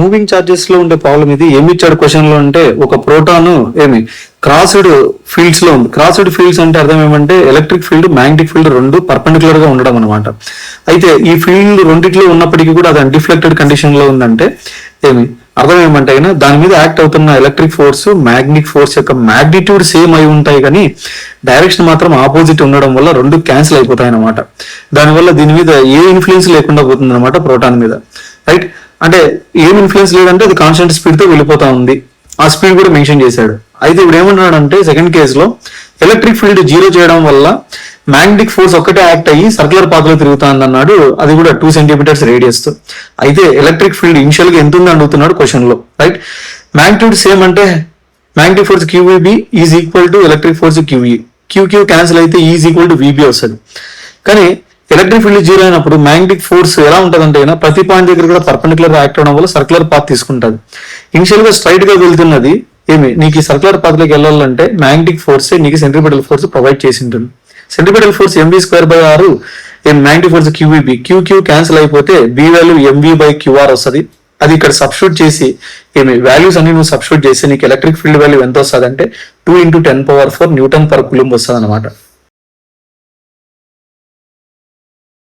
Moving charges లో ఉండే problem ఇది. ఏమి ఇచ్చాడు క్వశ్చన్ లో అంటే ఒక ప్రోటాన్ క్రాస్డ్ ఫీల్డ్స్ లో ఉంది. క్రాస్డ్ ఫీల్డ్స్ అంటే అర్థం ఏమంటే ఎలక్ట్రిక్ ఫీల్డ్ మ్యాగ్నెటిక్ ఫీల్డ్ రెండు పర్పెండిక్యులర్ గా ఉండడం అనమాట. అయితే ఈ ఫీల్డ్ రెండిట్లో ఉన్నప్పటికీ కూడా అది అన్డిఫ్లెక్టెడ్ కండిషన్ లో ఉందంటే అర్థం ఏమంటే అయినా దాని మీద యాక్ట్ అవుతున్న ఎలక్ట్రిక్ ఫోర్స్ మ్యాగ్నెటిక్ ఫోర్స్ యొక్క మ్యాగ్నిట్యూడ్ సేమ్ అయి ఉంటాయి, కానీ డైరెక్షన్ మాత్రం ఆపోజిట్ ఉండడం వల్ల రెండు క్యాన్సిల్ అయిపోతాయి అనమాట. దానివల్ల దీని మీద ఏ ఇన్ఫ్లుయెన్స్ లేకుండా పోతుంది అనమాట ప్రోటాన్ మీద. రైట్, అంటే ఏం ఇన్ఫ్లుయెన్స్ లేదంటే అది కాన్స్టెంట్ స్పీడ్ తో వెళ్ళిపోతా ఉంది. ఆ స్పీడ్ కూడా మెన్షన్ చేశాడు. అయితే ఇప్పుడు ఏమంటున్నాడంటే సెకండ్ కేస్ లో ఎలక్ట్రిక్ ఫీల్డ్ జీరో చేయడం వల్ల మ్యాగ్నెటిక్ ఫోర్స్ ఒక్కటే యాక్ట్ అయ్యి సర్క్యులర్ పాత్ లో తిరుగుతుంది అన్నాడు. అది కూడా 2 సెంటీమీటర్స్ రేడియస్ తో. అయితే ఎలక్ట్రిక్ ఫీల్డ్ ఇనిషియల్ గా ఎంత ఉంది అడుగుతున్నాడు క్వశ్చన్ లో. రైట్, మ్యాగ్నిట్యూడ్ సేమ్ అంటే magnetic force QVB is equal to electric force QE. QQ cancel అయితే ఈజ్ ఈక్వల్ టు VB వస్తుంది. కానీ ఎలక్ట్రిక్ ఫీల్డ్ జీరో అయినప్పుడు మ్యాగ్నెటిక్ ఫోర్స్ ఎలా ఉంటుందంటే ప్రతి పాయింట్ దగ్గర కూడా పర్పెండిక్యులర్ యాక్ట్ అవడం వల్ల సర్క్యులర్ పాత్ తీసుకుంటుంది. ఇనిషియల్ గా స్ట్రైట్ గా వెళ్తున్నది నీకు ఈ సర్క్యులర్ పాత్ లోకి వెళ్ళాలంటే మ్యాగ్నెటిక్ ఫోర్స్ నీకు సెంట్రిపెటల్ ఫోర్స్ ప్రొవైడ్ చేసి ఉంటుంది. Centripetal force mv²/r magnetic force QVB. QQ cancel అయిపోతే B వాల్యూ mv/QR వస్తుంది. అది ఇక్కడ సబ్స్టిట్యూట్ చేసి వాల్యూస్ అన్ని నువ్వు సబ్స్టిట్యూట్ చేసి నీకు ఎలక్ట్రిక్ ఫీల్డ్ వాల్యూ ఎంత వస్తుంది అంటే 2 × 10⁴ Newton per Coulomb వస్తుంది అనమాట.